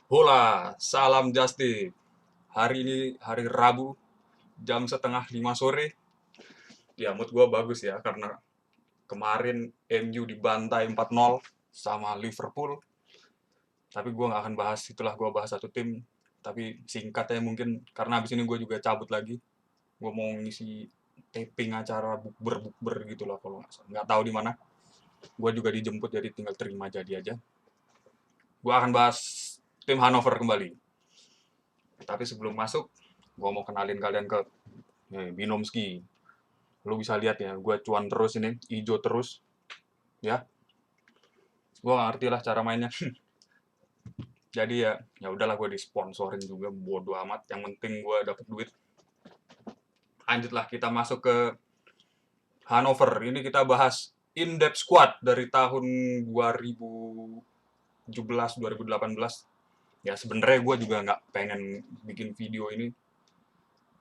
Hola, salam Justin. Hari ini hari Rabu, jam setengah 5 sore. Ya, mood gue bagus ya, karena kemarin MU dibantai 4-0 sama Liverpool. Tapi gue nggak akan bahas, itulah gue bahas satu tim. Tapi singkatnya mungkin, karena abis ini gue juga cabut lagi. Gue mau ngisi taping acara bukber-bukber gitu lah, kalau nggak salah. Nggak tahu di mana. Gue juga dijemput, jadi tinggal terima jadi aja. Gue akan bahas tim Hannover kembali. Tapi sebelum masuk, gue mau kenalin kalian ke Binomski. Lu bisa lihat ya, gue cuan terus ini, hijau terus, ya. Gue gak ngerti lah cara mainnya. Jadi ya udahlah, gue disponsorin juga, bodo amat. Yang penting gue dapet duit. Lanjutlah kita masuk ke Hannover. Ini kita bahas in-depth squad dari tahun 2017, 2018. Ya sebenarnya gue juga nggak pengen bikin video ini.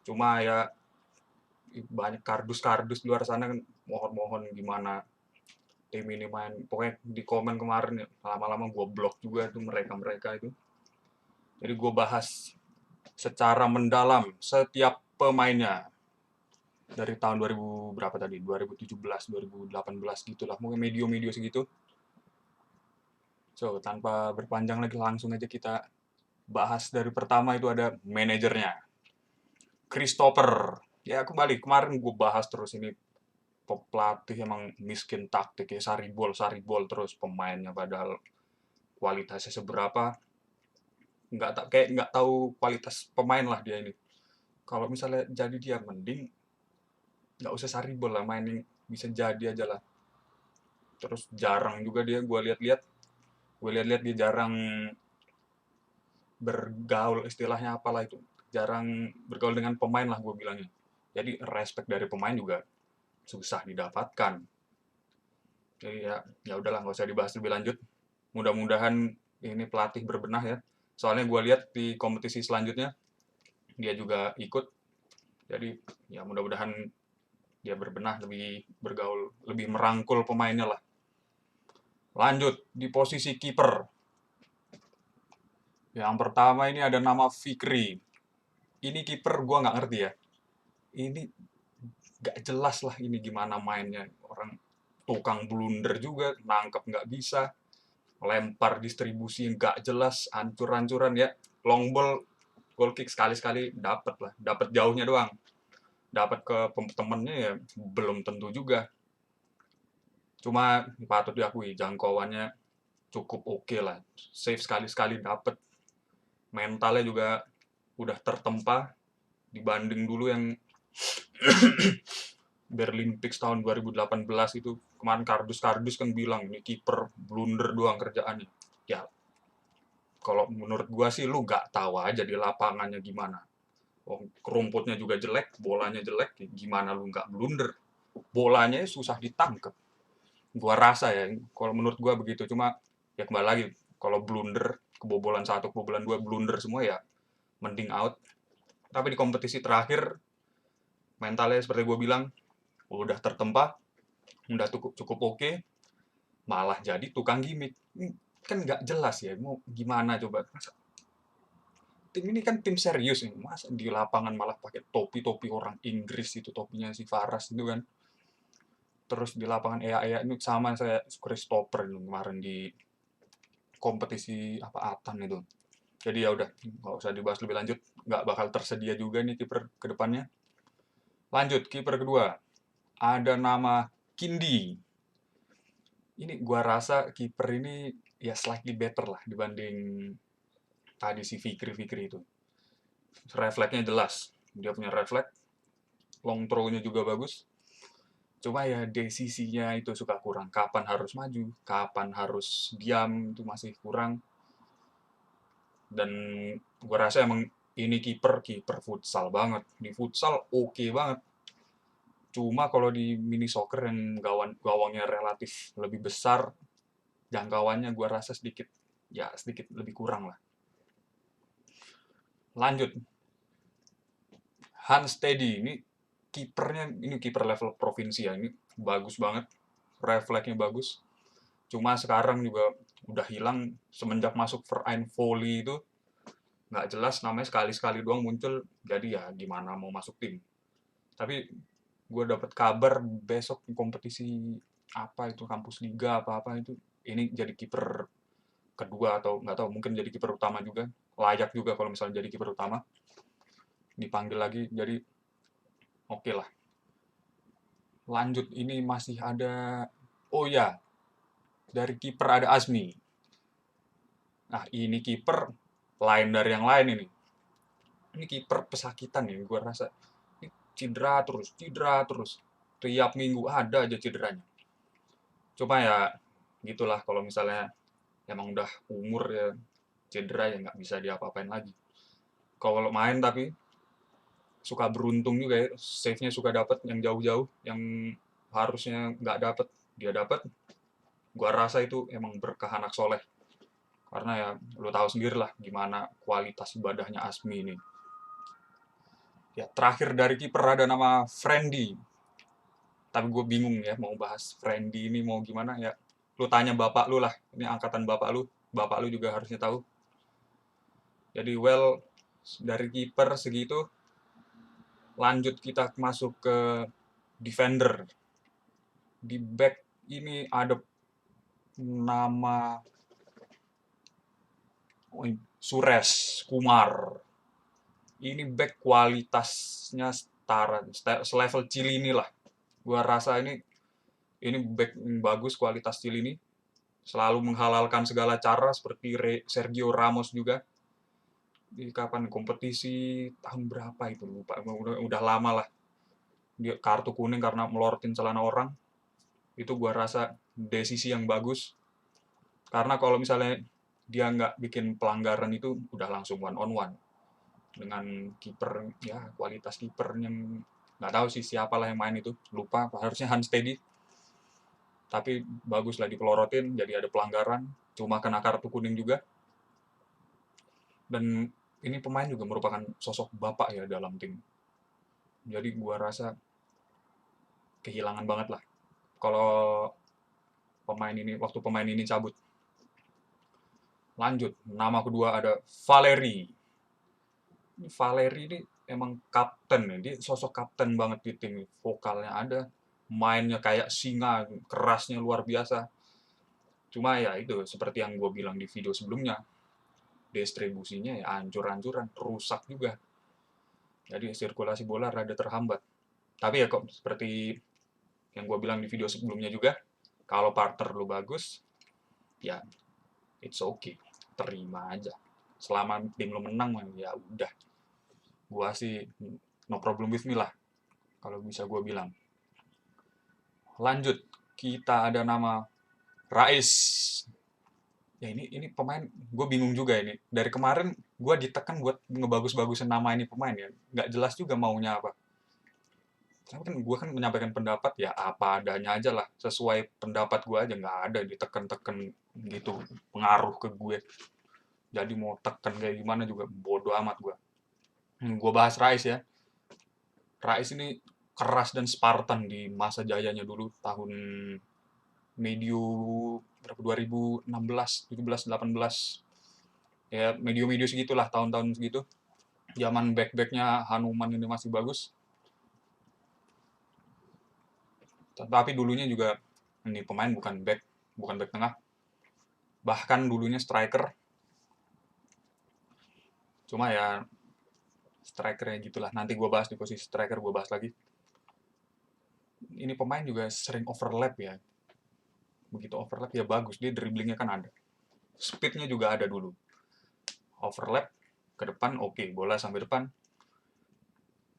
Cuma ya banyak kardus-kardus di luar sana kan, mohon-mohon gimana tim ini main. Pokoknya di komen kemarin ya, lama-lama gue blok juga tuh mereka-mereka itu. Jadi gue bahas secara mendalam setiap pemainnya dari tahun 2000 berapa tadi? 2017, 2018 gitulah. Mungkin medio-medio segitu. So, tanpa berpanjang lagi langsung aja kita bahas dari pertama itu ada manajernya. Christopher. Ya kembali kemarin gue bahas terus ini pelatih emang miskin taktik ya, saribol terus pemainnya padahal kualitasnya seberapa, nggak tak kayak nggak tahu kualitas pemain lah dia ini. Kalau misalnya jadi dia mending nggak usah Saribol lah, mainin bisa jadi aja lah. Terus jarang juga dia, gue lihat-lihat dia jarang bergaul, istilahnya apalah itu, jarang bergaul dengan pemain lah gue bilangnya. Jadi respect dari pemain juga susah didapatkan. Jadi ya udahlah, nggak usah dibahas lebih lanjut. Mudah-mudahan ini pelatih berbenah ya. Soalnya gue lihat di kompetisi selanjutnya dia juga ikut. Jadi ya mudah-mudahan dia berbenah, lebih bergaul, lebih merangkul pemainnya lah. Lanjut di posisi kiper. Yang pertama ini ada nama Fikri. Ini kiper gue nggak ngerti ya. Ini nggak jelas lah ini gimana mainnya. Orang tukang blunder juga, nangkep nggak bisa, lempar distribusi nggak jelas, hancur-hancuran ya. Long ball, goal kick sekali-sekali dapat lah, dapat jauhnya doang. Dapat ke temennya ya belum tentu juga. Cuma patut diakui jangkauannya cukup oke lah. Save sekali-sekali dapat. Mentalnya juga udah tertempa dibanding dulu yang Berlin Pix tahun 2018 itu. Kemarin kardus-kardus kan bilang ini kiper blunder doang kerjaannya. Ya kalau menurut gua sih lu gak tahu aja di lapangannya gimana. Oh, rumputnya juga jelek, bolanya jelek, gimana lu nggak blunder? Bolanya susah ditangkap. Gua rasa ya, kalau menurut gua begitu. Cuma ya kembali lagi, kalau blunder, kebobolan satu, kebobolan dua, blunder semua ya mending out. Tapi di kompetisi terakhir mentalnya seperti gue bilang udah tertempa, udah cukup oke, malah jadi tukang gimmick. Kan nggak jelas ya, mau gimana coba. Masa, tim ini kan tim serius ini, masa di lapangan malah pakai topi-topi orang Inggris itu, topinya si Faras itu kan. Terus di lapangan ea-ea ini sama saya Christopher itu kemarin di kompetisi apa Atan itu. Jadi ya udah nggak usah dibahas lebih lanjut, nggak bakal tersedia juga nih kiper kedepannya. Lanjut kiper kedua, ada nama Kindi. Ini gua rasa kiper ini ya slightly better lah dibanding tadi si Fikri itu. Refleksnya jelas, dia punya refleks, long throw-nya juga bagus. Cuma ya desisinya itu suka kurang. Kapan harus maju, kapan harus diam itu masih kurang. Dan gua rasa emang ini kiper futsal banget. Di futsal oke banget. Cuma kalau di mini soccer yang gawangnya relatif lebih besar, jangkauannya gue rasa sedikit lebih kurang lah. Lanjut, Hans Teddy ini kipernya, ini kiper level provinsi ya, ini bagus banget, refleksnya bagus. Cuma sekarang juga udah hilang semenjak masuk Verein Volley itu. nggak jelas, namanya sekali-sekali doang muncul, jadi ya gimana mau masuk tim. Tapi gue dapat kabar besok kompetisi apa itu, kampus liga apa-apa itu, ini jadi kiper kedua atau nggak tahu, mungkin jadi kiper utama juga, layak juga kalau misalnya jadi kiper utama, dipanggil lagi, jadi oke lah. Lanjut, ini masih ada, oh ya, dari kiper ada Azmi. Nah, ini kiper lain dari yang lain ini. Ini kiper pesakitan ya, gue rasa. Ini cedera terus. Tiap minggu ada aja cederanya. Cuma ya, gitulah kalau misalnya emang udah umur ya, cedera ya nggak bisa diapa-apain lagi. Kalau main tapi suka beruntung juga ya, save-nya suka dapat yang jauh-jauh, yang harusnya nggak dapat, dia dapat. Gua rasa itu emang berkah anak soleh. Karena ya, lo tahu sendiri lah gimana kualitas ibadahnya Asmi ini. Ya, terakhir dari kiper ada nama Friendly. Tapi gue bingung ya mau bahas Friendly ini mau gimana ya. Lu tanya bapak lu lah. Ini angkatan bapak lu. Bapak lu juga harusnya tahu. Jadi well, dari kiper segitu, lanjut kita masuk ke defender. Di back ini ada nama Suresh Kumar. Ini back kualitasnya setara, selevel Cilini lah. Gua rasa ini back yang bagus, kualitas Cilini. Selalu menghalalkan segala cara seperti Sergio Ramos juga. Di kapan kompetisi tahun berapa itu lupa, udah lama lah. Dia kartu kuning karena melorotin celana orang. Itu gua rasa desisi yang bagus. Karena kalau misalnya dia nggak bikin pelanggaran itu udah langsung one on one dengan kiper, ya kualitas kiper yang nggak tahu sih siapa lah yang main itu, lupa, harusnya Hans Teddy, tapi bagus lah dipelorotin, jadi ada pelanggaran, cuma kena kartu kuning juga. Dan ini pemain juga merupakan sosok bapak ya dalam tim, jadi gua rasa kehilangan banget lah kalau pemain ini cabut. Lanjut, nama kedua ada Valeri. Valeri ini emang kapten nih, dia sosok kapten banget di tim. Vokalnya ada, mainnya kayak singa, kerasnya luar biasa. Cuma ya itu, seperti yang gue bilang di video sebelumnya, distribusinya ya hancur-hancuran, rusak juga. Jadi sirkulasi bola rada terhambat. Tapi ya kok seperti yang gue bilang di video sebelumnya juga, kalau partner lu bagus, ya it's okay, terima aja. Selama tim lu menang, ya udah. Gua sih no problem with me lah, kalau bisa gue bilang. Lanjut, kita ada nama Rais. Ya ini pemain, gue bingung juga ini. Dari kemarin gue ditekan buat ngebagus-bagusin nama ini pemain ya. Nggak jelas juga maunya apa. Tapi kan gue kan menyampaikan pendapat ya apa adanya aja lah. Sesuai pendapat gue aja, nggak ada diteken-teken gitu pengaruh ke gue. Jadi mau tekan kayak gimana juga bodo amat gue. Gue bahas Rais ya. Rais ini keras dan Spartan di masa jayanya dulu, tahun medio berapa, 2016, 17, 18, ya medio-medio segitulah, tahun-tahun segitu. Zaman back-backnya Hanuman ini masih bagus. Tapi dulunya juga ini pemain bukan back tengah. Bahkan dulunya striker. Cuma ya strikernya gitulah. Nanti gue bahas di posisi striker, gue bahas lagi. Ini pemain juga sering overlap ya. Begitu overlap ya bagus, dia dribblingnya kan ada. Speednya juga ada dulu. Overlap ke depan, oke, bola sampai depan.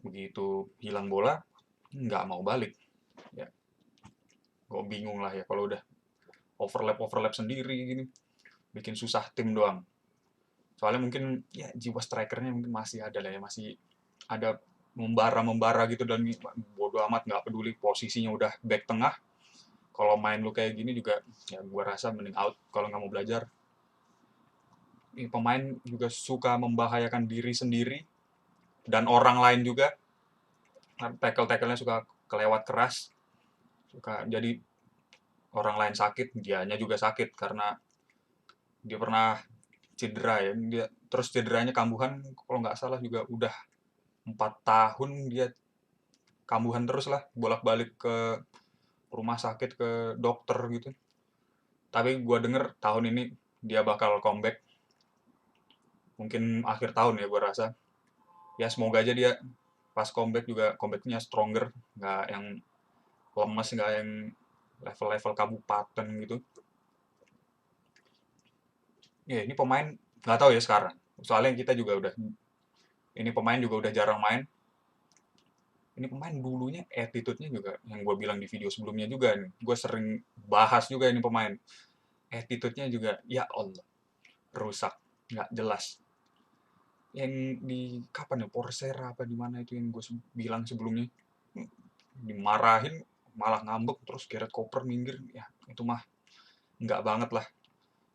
Begitu hilang bola, nggak mau balik. Ya, gue bingung lah ya kalau udah overlap sendiri gini, bikin susah tim doang. Soalnya mungkin ya jiwa strikernya mungkin masih ada lah ya, masih ada membara gitu, dan bodo amat, nggak peduli posisinya udah back tengah. Kalau main lu kayak gini juga ya gue rasa mending out kalau nggak mau belajar. Ini pemain juga suka membahayakan diri sendiri dan orang lain juga. Tackle-tacklenya suka kelewat keras, suka jadi orang lain sakit, dianya juga sakit karena dia pernah cedera ya. Dia terus cederanya kambuhan, kalau nggak salah juga udah 4 tahun dia kambuhan terus lah, bolak-balik ke rumah sakit, ke dokter gitu. Tapi gua denger tahun ini dia bakal comeback, mungkin akhir tahun ya gua rasa. Ya semoga aja dia pas comeback juga comebacknya stronger, nggak yang lemes, nggak yang level-level kabupaten gitu. Ya ini pemain nggak tahu ya sekarang. Soalnya kita juga udah, ini pemain juga udah jarang main. Ini pemain dulunya attitude-nya juga yang gue bilang di video sebelumnya juga nih. Gue sering bahas juga ini pemain. Attitude-nya juga ya Allah rusak, nggak jelas. Yang di kapan ya, Porsera apa di mana itu yang gue bilang sebelumnya, dimarahin malah ngambek, terus Gareth Cooper minggir, ya itu mah nggak banget lah.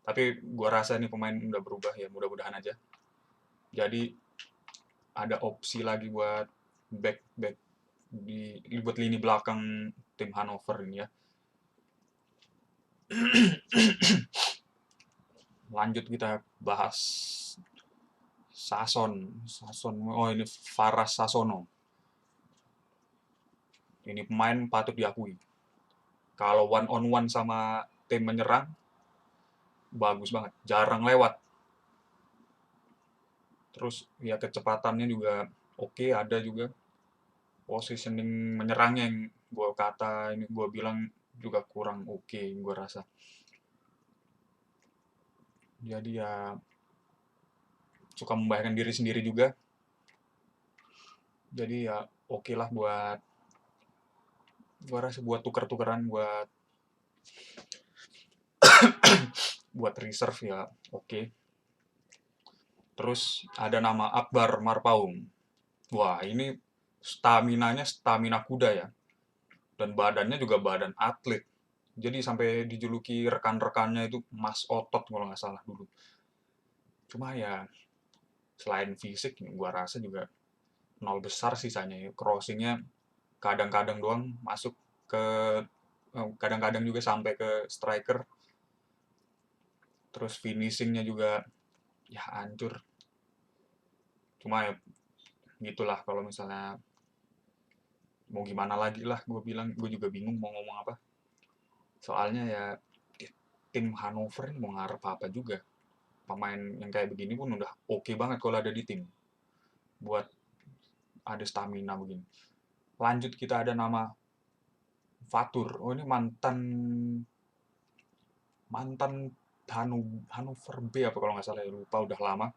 Tapi gue rasa nih pemain udah berubah ya, mudah-mudahan aja. Jadi ada opsi lagi buat back buat lini belakang tim Hannover ini ya. Lanjut kita bahas Sason. Oh ini Faras Sasono. Ini pemain patut diakui. Kalau one on one sama tim menyerang, bagus banget. Jarang lewat. Terus ya kecepatannya juga oke, ada juga. Positioning menyerangnya yang gue bilang juga kurang oke, gue rasa. Jadi ya suka membahayakan diri sendiri juga. Jadi ya oke lah buat, gue rasa buat tuker-tukeran, buat reserve ya oke. Terus ada nama Akbar Marpaung. Wah ini staminanya stamina kuda ya. Dan badannya juga badan atlet. Jadi sampai dijuluki rekan-rekannya itu Mas Otot kalau nggak salah dulu. Cuma ya selain fisik, gua rasa juga nol besar sisanya ya. Crossingnya kadang-kadang doang masuk ke, kadang-kadang juga sampai ke striker. Terus finishingnya juga ya hancur. Cuma ya gitulah, kalau misalnya mau gimana lagi lah, gue bilang gue juga bingung mau ngomong apa. Soalnya ya tim Hannover ini mau ngarep apa juga. Pemain yang kayak begini pun udah oke banget kalau ada di tim. Buat ada stamina begini. Lanjut kita ada nama Fatur. Oh ini mantan mantan Hannover B apa kalau nggak salah ya, lupa udah lama.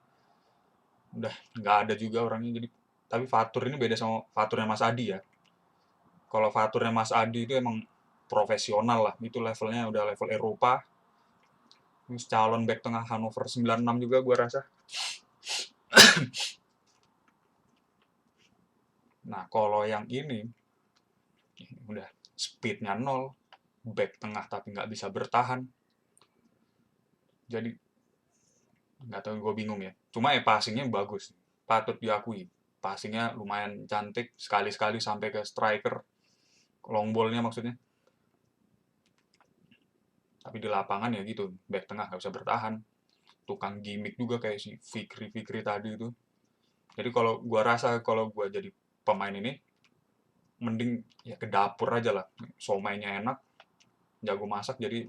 Udah nggak ada juga orangnya, jadi tapi Fatur ini beda sama Faturnya Mas Adi ya. Kalau Faturnya Mas Adi itu emang profesional lah, itu levelnya udah level Eropa. Ini calon back tengah Hannover 96 juga gue rasa. Nah kalau yang ini udah speednya nol, back tengah tapi nggak bisa bertahan. Jadi nggak tahu, gue bingung ya. Cuma ya passingnya bagus, patut diakui. Passingnya lumayan cantik, sekali-sekali sampai ke striker, long ball-nya maksudnya. Tapi di lapangan ya gitu, back tengah nggak bisa bertahan. Tukang gimmick juga kayak si Fikri tadi itu. Jadi kalau gua rasa kalau gua jadi pemain ini, mending ya ke dapur aja lah. Somainya enak, jago masak, jadi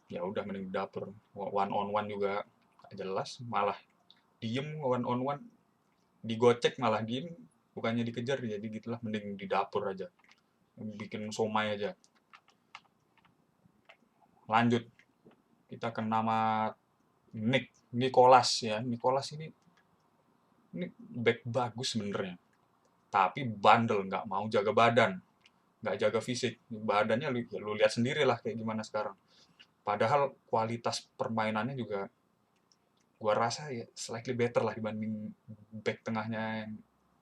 ya udah mending di dapur. One on one juga gak jelas, malah diem. One on one digocek malah diem, bukannya dikejar. Jadi gitulah, mending di dapur aja, bikin somai aja. Lanjut kita ke nama Nicholas ya. Nicholas ini back bagus sebenarnya, tapi bandel, nggak mau jaga badan, nggak jaga fisik. Badannya lu lihat sendiri lah kayak gimana sekarang. Padahal kualitas permainannya juga gua rasa ya slightly better lah dibanding back tengahnya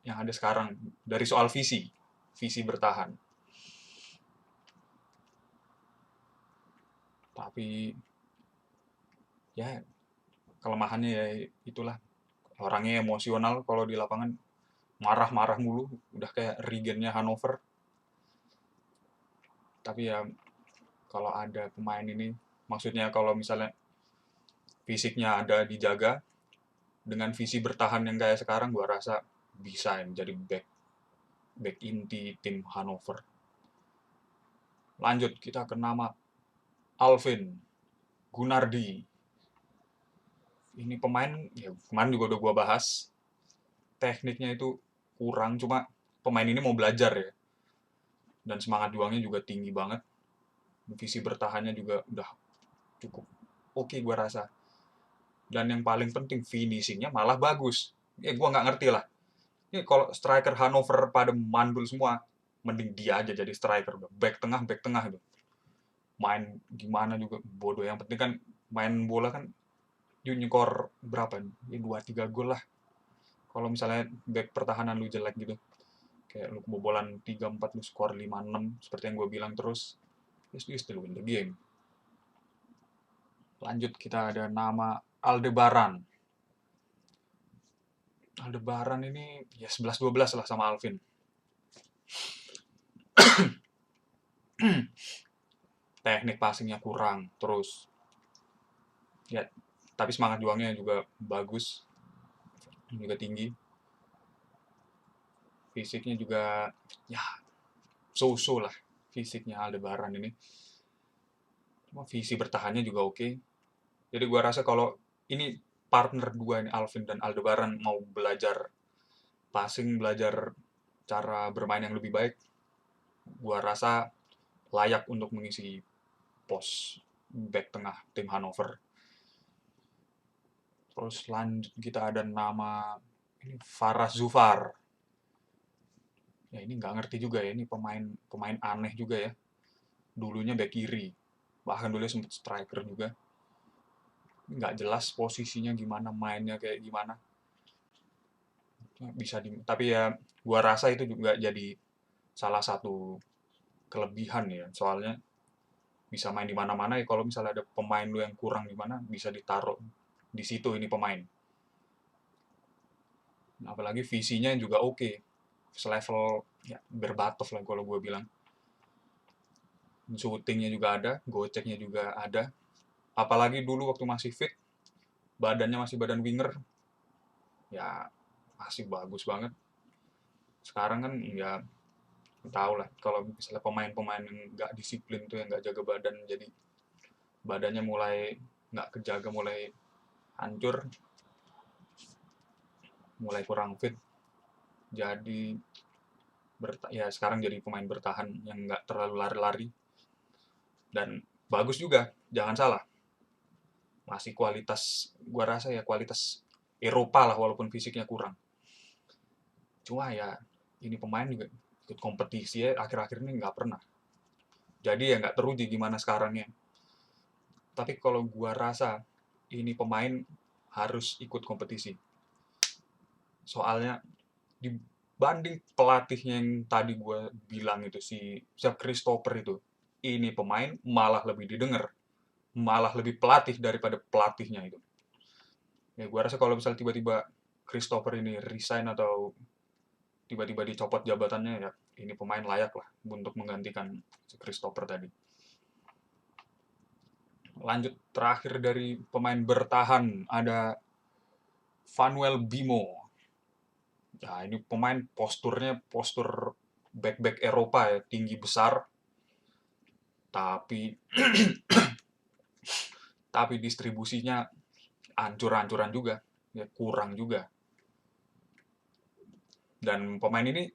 yang ada sekarang, dari soal visi bertahan. Tapi ya kelemahannya ya itulah, orangnya emosional kalau di lapangan, marah-marah mulu, udah kayak Regennya Hannover. Tapi ya kalau ada pemain ini, maksudnya kalau misalnya fisiknya ada dijaga, dengan visi bertahan yang kayak sekarang, gua rasa bisa yang jadi back inti tim Hannover. Lanjut kita ke nama Alvin Gunardi. Ini pemain, ya kemarin juga udah gua bahas, tekniknya itu kurang, cuma pemain ini mau belajar ya. Dan semangat juangnya juga tinggi banget. Visi bertahannya juga udah cukup oke gua rasa. Dan yang paling penting finishingnya malah bagus. Ya gua nggak ngerti lah. Ini kalau striker Hannover pada mandul semua, mending dia aja jadi striker. Back tengah itu. Main gimana juga bodoh. Yang penting kan main bola kan dia nyekor berapa? Ya 2-3 gol lah. Kalau misalnya back pertahanan lu jelek gitu. Kayak lu kebobolan 3-4 lu skor 5-6 seperti yang gue bilang terus. You still win the game. Lanjut kita ada nama Aldebaran. Aldebaran ini ya 11-12 lah sama Alvin. Teknik passingnya kurang, terus ya tapi semangat juangnya juga bagus, juga tinggi. Fisiknya juga ya so-so lah fisiknya Aldebaran ini. Cuma visi bertahannya juga oke. Jadi gua rasa kalau ini partner dua ini Alvin dan Aldebaran mau belajar passing, belajar cara bermain yang lebih baik, gua rasa layak untuk mengisi pos back tengah tim Hannover. Terus lanjut kita ada nama ini Faraz Zufar. Ya ini nggak ngerti juga ya, ini pemain aneh juga ya. Dulunya back kiri, bahkan dulu sempat striker juga. Nggak jelas posisinya gimana, mainnya kayak gimana. Tapi ya gua rasa itu juga jadi salah satu kelebihan ya, soalnya bisa main di mana-mana ya. Kalau misalnya ada pemain lu yang kurang di mana, bisa ditaruh di situ ini pemain. Apalagi visinya juga oke, selevel ya berbatos lah kalau gue bilang. Shootingnya juga ada, goceknya juga ada. Apalagi dulu waktu masih fit, badannya masih badan winger, ya masih bagus banget. Sekarang kan ya tau lah, kalau misalnya pemain-pemain yang nggak disiplin tuh, yang nggak jaga badan, jadi badannya mulai nggak kejaga, mulai hancur, mulai kurang fit. Jadi ya sekarang jadi pemain bertahan yang nggak terlalu lari-lari. Dan bagus juga, jangan salah. Masih kualitas, gua rasa ya kualitas Eropa lah walaupun fisiknya kurang. Cuma ya ini pemain juga ikut kompetisi ya akhir-akhir ini nggak pernah. Jadi ya nggak teruji gimana sekarangnya. Tapi kalau gua rasa ini pemain harus ikut kompetisi. Soalnya dibanding pelatihnya yang tadi gua bilang itu si Christopher itu, ini pemain malah lebih didengar, malah lebih pelatih daripada pelatihnya itu. Ya gue rasa kalau misalnya tiba-tiba Christopher ini resign atau tiba-tiba dicopot jabatannya, ya ini pemain layak lah untuk menggantikan si Christopher tadi. Lanjut terakhir dari pemain bertahan ada Vanuel Bimo. Ya ini pemain posturnya postur back-back Eropa ya, tinggi besar. Tapi tapi distribusinya hancur-hancuran juga, ya kurang juga. Dan pemain ini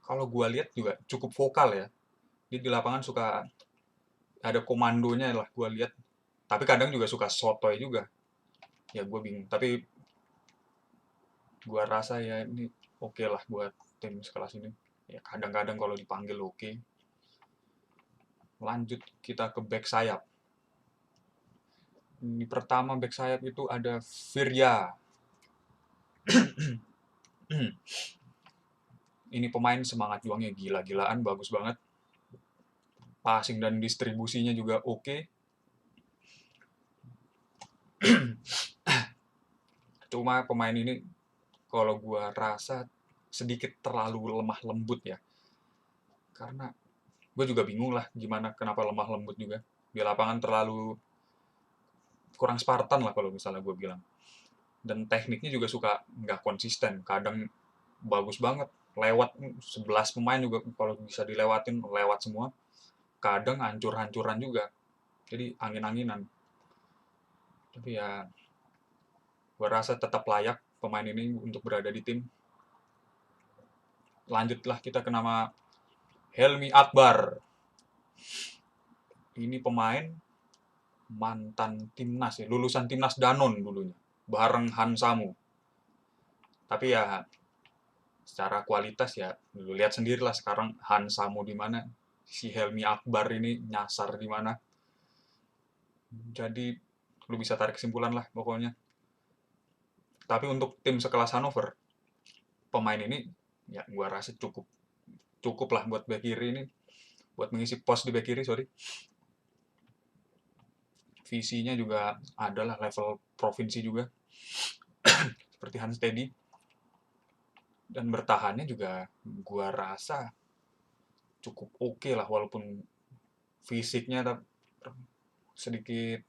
kalau gue lihat juga cukup vokal ya. Dia di lapangan suka ada komandonya lah gue lihat. Tapi kadang juga suka sotoy juga. Ya gue bingung. Tapi gue rasa ya ini oke lah buat tim sekelas ini. Ya kadang-kadang kalau dipanggil oke. Lanjut kita ke back sayap. Ini pertama back sayap itu ada Virya. Ini pemain semangat juangnya gila-gilaan, bagus banget. Passing dan distribusinya juga oke. Cuma pemain ini kalau gue rasa sedikit terlalu lemah lembut ya. Karena gue juga bingung lah gimana kenapa lemah lembut juga. Di lapangan terlalu kurang Spartan lah kalau misalnya gue bilang. Dan tekniknya juga suka nggak konsisten, kadang bagus banget lewat 11 pemain juga kalau bisa dilewatin lewat semua, kadang hancur-hancuran juga, jadi angin-anginan. Tapi ya gue rasa tetap layak pemain ini untuk berada di tim. Lanjutlah kita ke nama Helmi Akbar. Ini pemain mantan timnas ya, lulusan timnas Danon dulunya, bareng Han Samu. Tapi ya secara kualitas ya lu lihat sendirilah sekarang Han Samu di mana, si Helmi Akbar ini nyasar di mana. Jadi lu bisa tarik kesimpulan lah pokoknya. Tapi untuk tim sekelas Hannover, pemain ini ya gua rasa cukup cukup lah buat back kiri ini, buat mengisi pos di back kiri, sorry. Visinya juga adalah level provinsi juga, seperti Hans Teddy. Dan bertahannya juga gua rasa cukup oke lah, walaupun fisiknya sedikit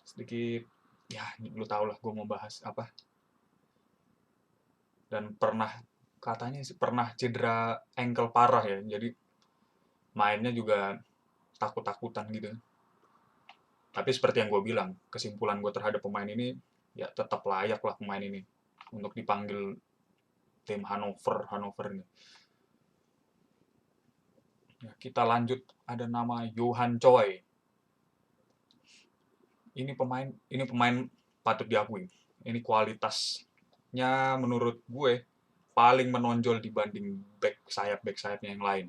sedikit ya lu tau lah gue mau bahas apa. Dan katanya sih pernah cedera ankle parah ya, jadi mainnya juga takut-takutan gitu. Tapi seperti yang gue bilang, kesimpulan gue terhadap pemain ini ya tetap layak lah pemain ini untuk dipanggil tim Hannover ini. Ya, kita lanjut, ada nama Johan Choi. Ini pemain patut diakui. Ini kualitasnya menurut gue paling menonjol dibanding back sayapnya yang lain.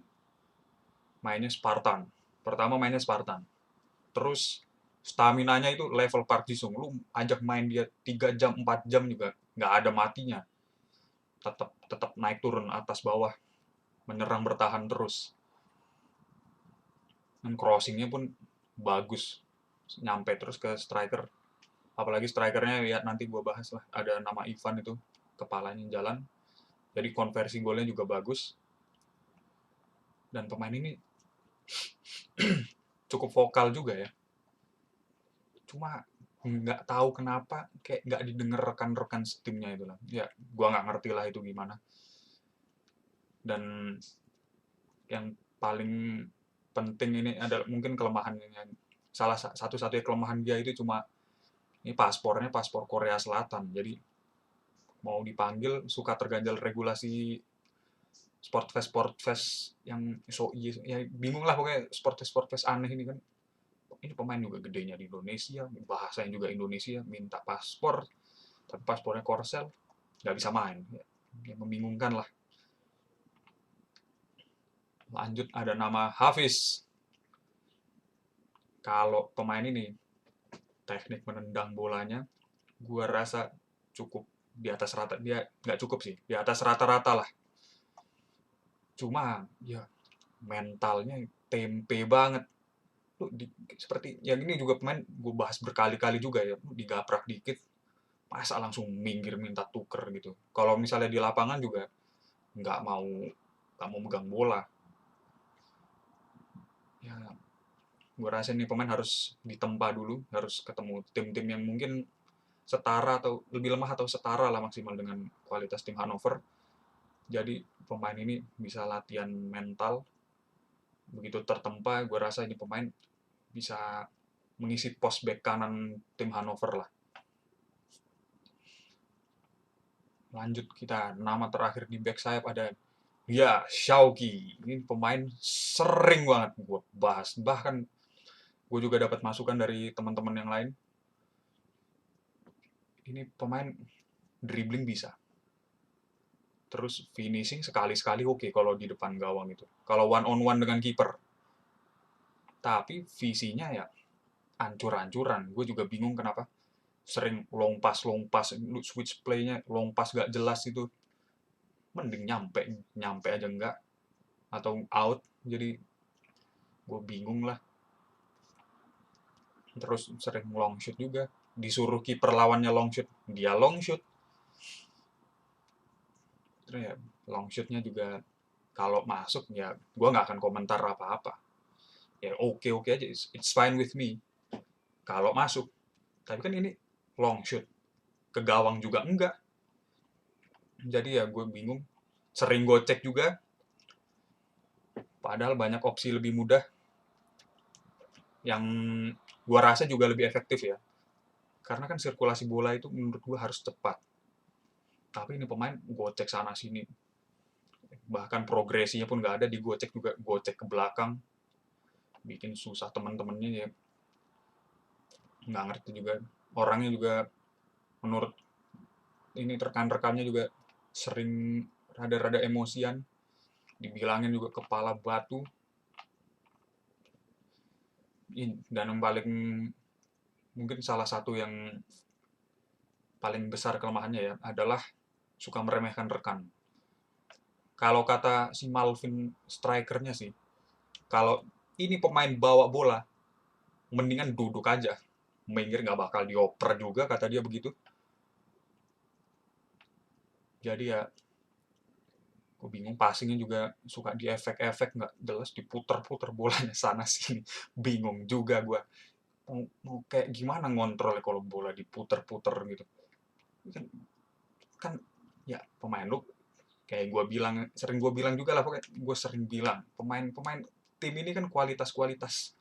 Mainnya Spartan. Pertama mainnya Spartan. Terus staminanya itu level Park Ji-sung. Lu ajak main dia 3 jam, 4 jam juga nggak ada matinya. Tetap naik turun atas bawah. Menyerang bertahan terus. Dan crossingnya pun bagus. Nyampe terus ke striker. Apalagi strikernya ya nanti gue bahas lah. Ada nama Ivan itu. Kepalanya jalan. Jadi konversi golnya juga bagus. Dan pemain ini cukup vokal juga ya. Cuma nggak tahu kenapa kayak nggak didengar rekan-rekan setimnya itu lah. Ya, gua nggak ngerti lah itu gimana. Dan yang paling penting ini adalah mungkin kelemahannya. Salah satu-satunya kelemahan dia itu cuma ini paspor Korea Selatan. Jadi mau dipanggil suka terganjal regulasi sport fest yang ya bingung lah pokoknya sport fest aneh ini kan. Ini pemain juga gedenya di Indonesia, bahasanya juga Indonesia, minta paspor, tapi paspornya Korsel, nggak bisa main. Ya, membingungkan lah. Lanjut ada nama Hafiz. Kalau pemain ini, teknik menendang bolanya, gua rasa cukup di atas rata. Dia nggak cukup sih, di atas rata-rata lah. Cuma ya mentalnya tempe banget. Seperti yang ini juga pemain gue bahas berkali-kali juga ya, digaprak dikit masa langsung minggir minta tuker gitu. Kalau misalnya di lapangan juga nggak mau megang bola. Ya, gue rasa nih pemain harus ditempa dulu, harus ketemu tim-tim yang mungkin setara atau lebih lemah atau setara lah maksimal dengan kualitas tim Hannover. Jadi pemain ini bisa latihan mental. Begitu tertempa, gue rasa ini pemain bisa mengisi pos back kanan tim Hannover lah. Lanjut kita, nama terakhir di back sayap ada ya Xiaoqi. Ini pemain sering banget gue bahas. Bahkan gue juga dapat masukan dari teman-teman yang lain. Ini pemain dribbling bisa. Terus finishing sekali-sekali oke kalau di depan gawang itu. Kalau one on one dengan kiper. Tapi visinya ya ancur-ancuran. Gue juga bingung kenapa sering long pass, switch play-nya long pass gak jelas itu. Mending nyampe aja enggak. Atau out. Jadi gue bingung lah. Terus sering long shoot juga. Disuruh kiper lawannya long shoot, dia long shoot. Terus ya long shootnya juga kalau masuk ya gue nggak akan komentar apa-apa. Ya oke aja, it's fine with me. Kalau masuk, Tapi kan ini long shoot, ke gawang juga enggak. Jadi ya gue bingung. Sering gocek juga, padahal banyak opsi lebih mudah yang gue rasa juga lebih efektif ya. Karena kan sirkulasi bola itu menurut gue harus cepat. Tapi ini pemain gocek sana sini. Bahkan progresinya pun nggak ada, digocek juga, gocek ke belakang. Bikin susah teman-temannya ya. Nggak ngerti juga. Orangnya juga menurut ini rekan-rekannya juga sering rada-rada emosian. Dibilangin juga kepala batu. Dan yang paling mungkin salah satu yang paling besar kelemahannya ya adalah suka meremehkan rekan. Kalau kata si Malvin strikernya sih, kalau ini pemain bawa bola, mendingan duduk aja. Minggir nggak bakal dioper juga, kata dia begitu. Jadi ya, gue bingung, passingnya juga suka di efek-efek, nggak jelas, diputer-puter bolanya sana sini. Bingung juga gue. Mau kayak gimana ngontrol kalau bola diputer-puter gitu. Kan, kan ya pemain lu kayak gue bilang, sering gue bilang juga lah, pokoknya gue sering bilang, pemain-pemain tim ini kan kualitas-kualitas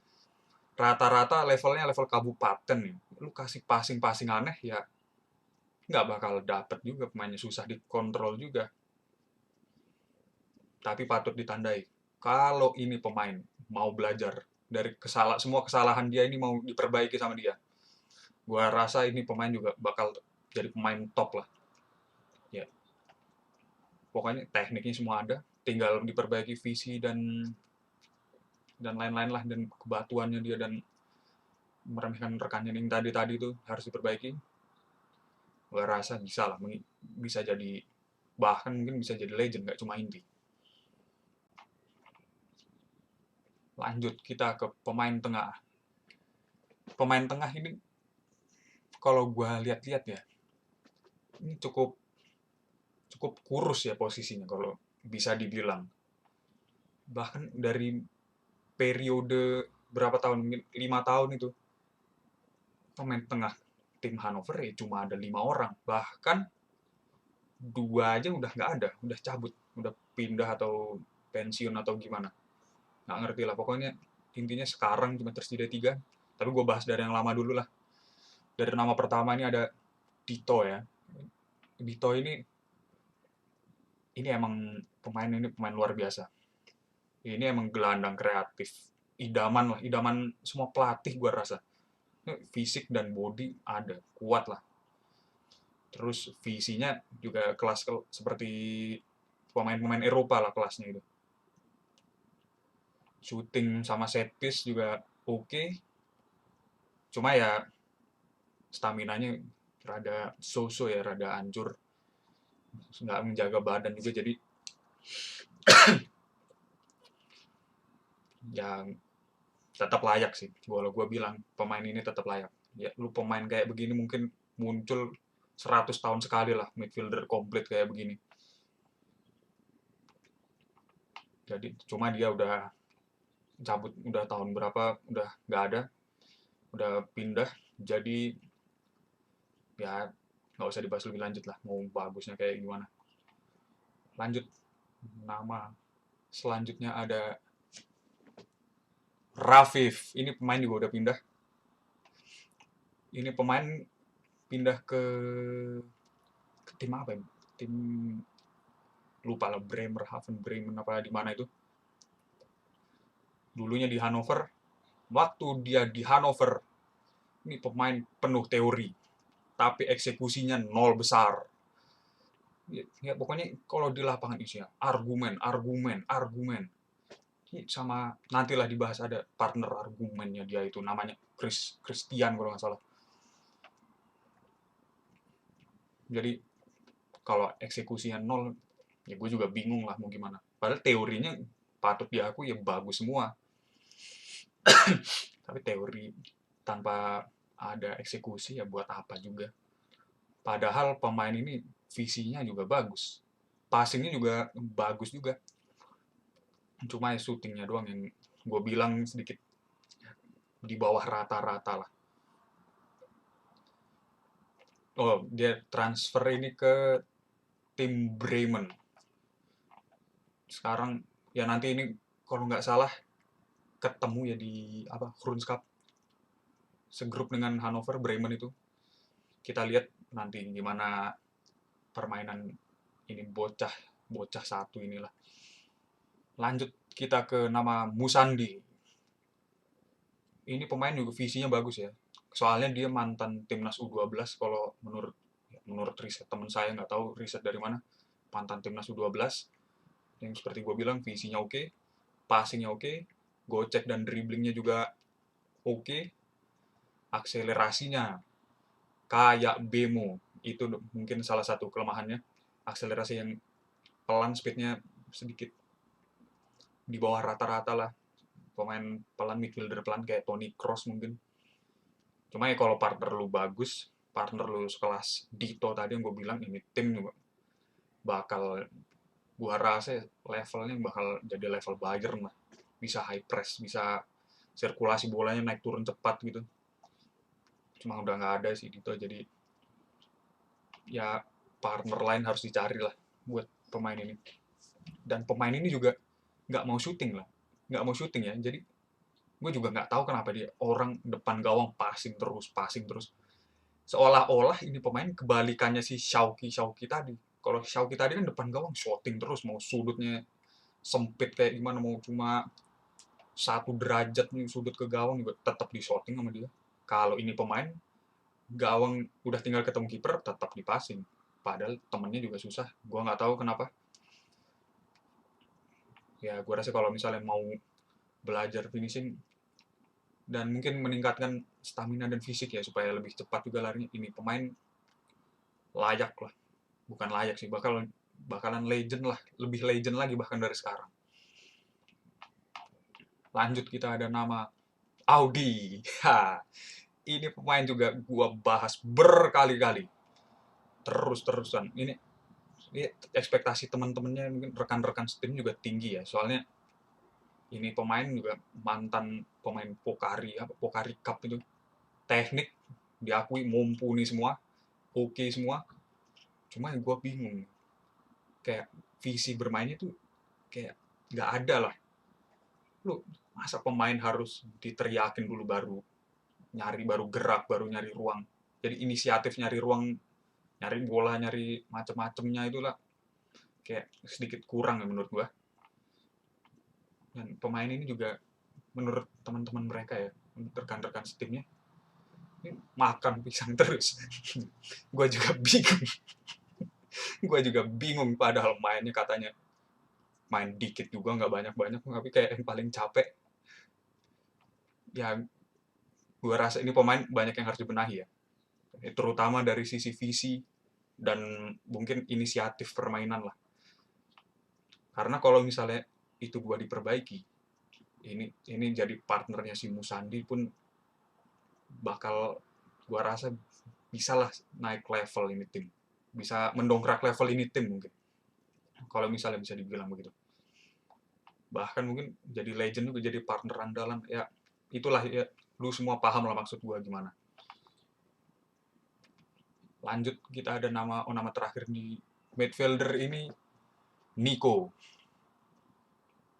rata-rata levelnya level kabupaten nih. Lu kasih passing-passing aneh ya nggak bakal dapet juga, pemainnya susah dikontrol juga. Tapi patut ditandai, kalau ini pemain mau belajar dari semua kesalahan dia ini mau diperbaiki sama dia, gua rasa ini pemain juga bakal jadi pemain top lah ya. Pokoknya tekniknya semua ada, tinggal diperbaiki visi dan lain-lain lah, dan kebatuannya dia dan meremehkan rekannya yang tadi itu harus diperbaiki. Gua rasa bisa lah, bisa jadi, bahkan mungkin bisa jadi legend, gak cuma inti. Lanjut kita ke pemain tengah. Pemain tengah ini kalau gue lihat-lihat ya, ini cukup cukup kurus ya posisinya kalau bisa dibilang. Bahkan dari periode berapa tahun, 5 tahun itu, pemain tengah tim Hannover ya cuma ada 5 orang. Bahkan 2 aja udah nggak ada, udah cabut, udah pindah atau pensiun atau gimana. Nggak ngerti lah, pokoknya intinya sekarang cuma tersedia 3. Tapi gue bahas dari yang lama dulu lah. Dari nama pertama ini ada Dito ya. Dito ini emang pemain luar biasa. Ini emang gelandang kreatif, idaman lah, idaman semua pelatih gue rasa. Fisik dan body ada, kuat lah. Terus visinya juga kelas seperti pemain-pemain Eropa lah kelasnya itu. Shooting sama set piece juga oke. Cuma ya stamina-nya rada so-so ya, rada hancur. Nggak menjaga badan juga, jadi yang tetap layak sih. Kalau gue bilang pemain ini tetap layak. Ya lu pemain kayak begini mungkin muncul 100 tahun sekali lah, midfielder komplit kayak begini. Jadi cuma dia udah cabut, udah tahun berapa, udah nggak ada, udah pindah. Jadi ya nggak usah dibahas lebih lanjut lah, mau bagusnya kayak gimana. Lanjut, nama selanjutnya ada Rafif. Ini pemain juga udah pindah. Ini pemain pindah ke tim apa ya? Tim, lupa lah, Bremen apa di mana itu. Dulunya di Hannover. Waktu dia di Hannover, ini pemain penuh teori, tapi eksekusinya nol besar. Ya pokoknya kalau di lapangan isinya argumen, argumen, argumen. Sama nantilah dibahas, ada partner argumennya dia itu namanya Christian kalau nggak salah. Jadi kalau eksekusinya nol, ya gue juga bingung lah mau gimana. Padahal teorinya patut diakui ya bagus semua. Tapi teori tanpa ada eksekusi ya buat apa juga. Padahal pemain ini visinya juga bagus. Passingnya juga bagus juga. Cuma ya shootingnya doang yang gue bilang sedikit di bawah rata-rata lah. Oh, dia transfer ini ke tim Bremen. Sekarang ya nanti ini kalau nggak salah ketemu ya di apa Kroons Cup segrup dengan Hannover Bremen itu. Kita lihat nanti gimana permainan ini bocah bocah satu inilah. Lanjut kita ke nama Musandi. Ini pemain juga visinya bagus ya. Soalnya dia mantan timnas U12 kalau menurut riset teman saya, nggak tahu riset dari mana. Mantan timnas U12 yang seperti gue bilang visinya oke, passingnya oke, gocek dan dribblingnya juga oke, akselerasinya kayak Bemo. Itu mungkin salah satu kelemahannya. Akselerasi yang pelan, speednya sedikit di bawah rata-rata lah. Pemain pelan, midfielder pelan kayak Toni Kroos mungkin. Cuma ya kalau partner lu bagus, partner lu sekelas Dito tadi yang gue bilang, ini tim juga bakal, gua rasa levelnya bakal jadi level Bayern lah. Bisa high press, bisa sirkulasi bolanya naik turun cepat gitu. Cuma udah nggak ada sih Dito, jadi ya partner lain harus dicari lah buat pemain ini. Dan pemain ini juga nggak mau syuting lah, nggak mau syuting ya. Jadi gue juga nggak tahu kenapa dia orang depan gawang passing terus. Seolah-olah ini pemain kebalikannya si Shauki tadi. Kalau Shauki tadi kan depan gawang shooting terus, mau sudutnya sempit kayak gimana, mau cuma 1 derajat nih sudut ke gawang juga tetap di shooting sama dia. Kalau ini pemain gawang udah tinggal ketemu kiper tetap di passing. Padahal temennya juga susah. Gua nggak tahu kenapa. Ya gue rasa kalau misalnya mau belajar finishing dan mungkin meningkatkan stamina dan fisik ya supaya lebih cepat juga larinya, ini pemain layak lah. Bukan layak sih, bakalan legend lah, lebih legend lagi bahkan dari sekarang. Lanjut kita ada nama Audi. Ha, ini pemain juga gua bahas berkali-kali. Terus-terusan. Ini ekspektasi teman-temannya mungkin rekan-rekan setim juga tinggi ya. Soalnya ini pemain juga mantan pemain Pokari Cup itu. Teknik diakui mumpuni semua, oke semua. Cuma yang gue bingung, kayak visi bermainnya tuh kayak nggak ada lah. Lu masa pemain harus diteriakin dulu baru gerak, baru nyari ruang. Jadi inisiatif nyari ruang, nyari bola, nyari macem-macemnya itulah kayak sedikit kurang ya menurut gua. Dan pemain ini juga menurut teman-teman mereka ya, rekan-rekan setimnya, ini makan pisang terus. Gua juga bingung. Gua juga bingung padahal mainnya katanya main dikit juga nggak banyak-banyak, tapi kayak yang paling capek. Ya gua rasa ini pemain banyak yang harus dibenahi ya. Terutama dari sisi visi dan mungkin inisiatif permainan lah. Karena kalau misalnya itu gua diperbaiki, ini jadi partnernya si Musandi pun bakal gua rasa bisalah naik level ini tim. Bisa mendongkrak level ini tim mungkin. Kalau misalnya bisa dibilang begitu. Bahkan mungkin jadi legend juga, jadi partner andalan. Ya itulah ya, lu semua paham lah maksud gua gimana. Lanjut kita ada nama terakhir di midfielder ini, Nico.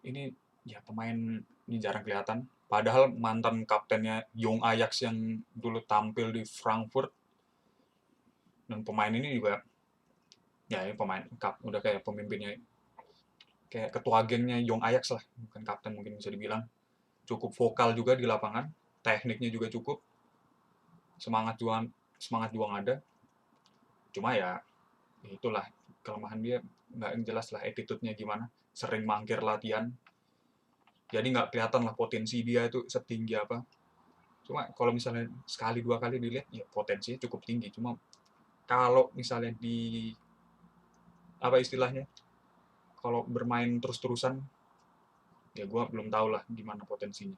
Ini ya pemain ini jarang kelihatan. Padahal mantan kaptennya Young Ajax yang dulu tampil di Frankfurt. Dan pemain ini juga ya ini pemain udah kayak pemimpinnya, kayak ketua gengnya Young Ajax lah, bukan kapten mungkin bisa dibilang. Cukup vokal juga di lapangan, tekniknya juga cukup, semangat juang ada. Cuma ya itulah kelemahan dia, nggak jelas lah attitude-nya gimana, sering mangkir latihan. Jadi nggak kelihatan lah potensi dia itu setinggi apa. Cuma kalau misalnya sekali dua kali dilihat ya potensinya cukup tinggi. Cuma kalau misalnya di apa istilahnya, kalau bermain terus-terusan ya gue belum tahu lah gimana potensinya.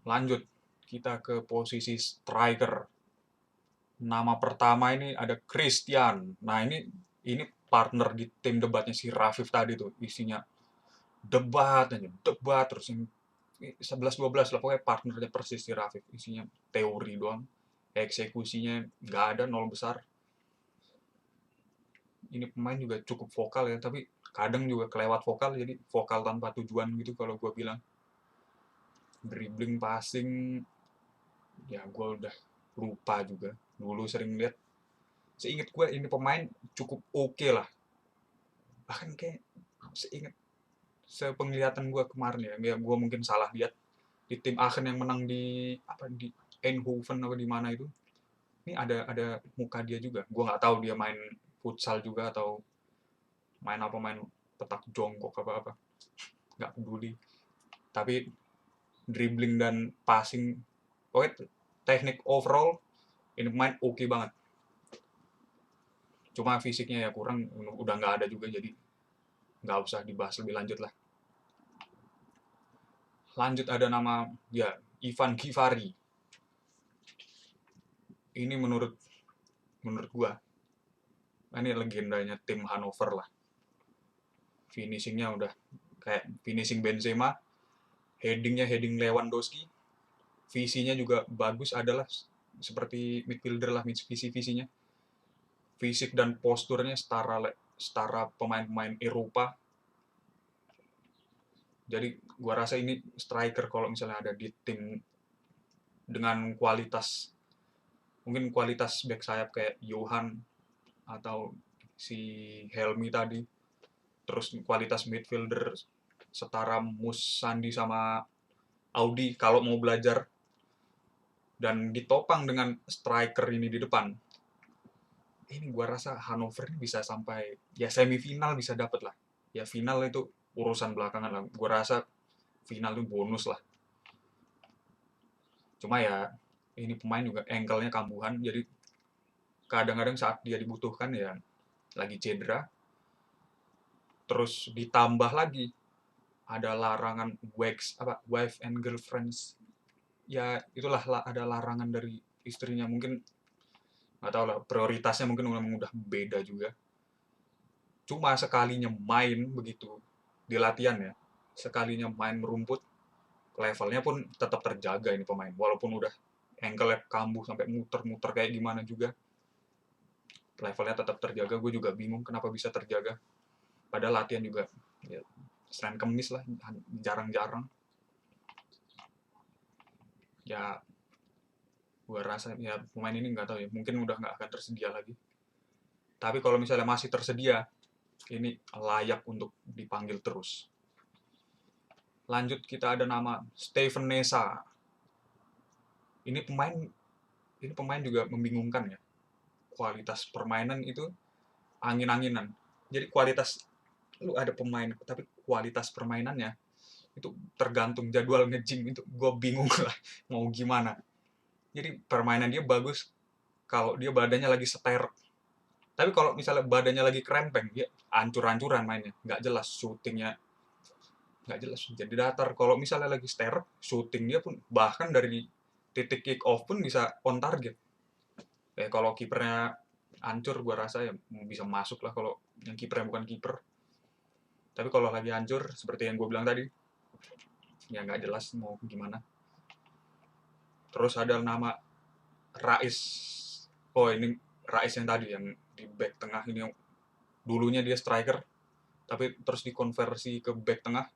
Lanjut kita ke posisi striker. Nama pertama ini ada Christian. Nah ini partner di tim debatnya si Rafif tadi tuh, isinya debat terus yang 11-12 lah, pokoknya partnernya persis si Rafif, isinya teori doang. eksekusinya nggak ada, nol besar. Ini pemain juga cukup vokal ya, tapi kadang juga kelewat vokal, jadi vokal tanpa tujuan gitu kalau gue bilang. Dribbling, passing, ya gue udah lupa juga. Dulu sering lihat, seingat gue ini pemain cukup oke lah. Bahkan kayak seingat sepenglihatan gue kemarin ya gue mungkin salah lihat di tim Aachen yang menang di apa di Eindhoven apa di mana itu. Ini ada muka dia juga. Gue nggak tahu dia main futsal juga atau main petak jongkok apa apa. Nggak peduli. Tapi dribbling dan passing, pokoknya teknik overall ini pemain oke banget. Cuma fisiknya ya kurang, udah nggak ada juga, jadi nggak usah dibahas lebih lanjut lah. Lanjut ada nama ya Ivan Givari. Ini menurut gua ini legendanya tim Hannover lah. Finishingnya udah kayak finishing Benzema, headingnya heading Lewandowski, visinya juga bagus, adalah seperti midfielder lah visinya. Fisik dan posturnya setara pemain-pemain Eropa. Jadi gua rasa ini striker kalau misalnya ada di tim dengan kualitas, mungkin kualitas back sayap kayak Johan atau si Helmi tadi, terus kualitas midfielder setara Mus Sandi sama Audi kalau mau belajar, dan ditopang dengan striker ini di depan, ini gua rasa Hannover ini bisa sampai ya semifinal, bisa dapet lah. Ya final itu urusan belakangan lah. Gua rasa final itu bonus lah. Cuma ya ini pemain juga ankle-nya kambuhan, jadi kadang-kadang saat dia dibutuhkan ya lagi cedera. Terus ditambah lagi ada larangan wife and girlfriends. Ya itulah, ada larangan dari istrinya, mungkin nggak tahu lah, prioritasnya mungkin memang udah beda juga. Cuma sekalinya main begitu di latihan ya, sekalinya main merumput, levelnya pun tetap terjaga ini pemain, walaupun udah ankle kambuh sampai muter-muter kayak gimana juga, levelnya tetap terjaga. Gue juga bingung kenapa bisa terjaga, padahal latihan juga ya Senin Kemis lah, jarang-jarang. Ya gue rasa ya pemain ini nggak tahu ya, mungkin udah nggak akan tersedia lagi. Tapi kalau misalnya masih tersedia, ini layak untuk dipanggil terus. Lanjut kita ada nama Steven Nesa. Ini pemain juga membingungkan ya. Kualitas permainan itu angin-anginan. Jadi kualitas, lu ada pemain tapi kualitas permainannya itu tergantung jadwal nge-gym, itu gue bingung lah mau gimana. Jadi permainan dia bagus kalau dia badannya lagi seter, tapi kalau misalnya badannya lagi krempeng, dia ancur-ancuran mainnya, nggak jelas syutingnya, nggak jelas jadi datar. Kalau misalnya lagi seter, syuting dia pun bahkan dari titik kick off pun bisa on target. Kalau kipernya hancur, gua rasa ya bisa masuk lah kalau yang kipernya bukan kiper. Tapi kalau lagi hancur seperti yang gue bilang tadi, ya nggak jelas mau gimana. Terus ada nama Rais. Oh ini Rais yang tadi yang di back tengah ini, yang dulunya dia striker tapi terus dikonversi ke back tengah.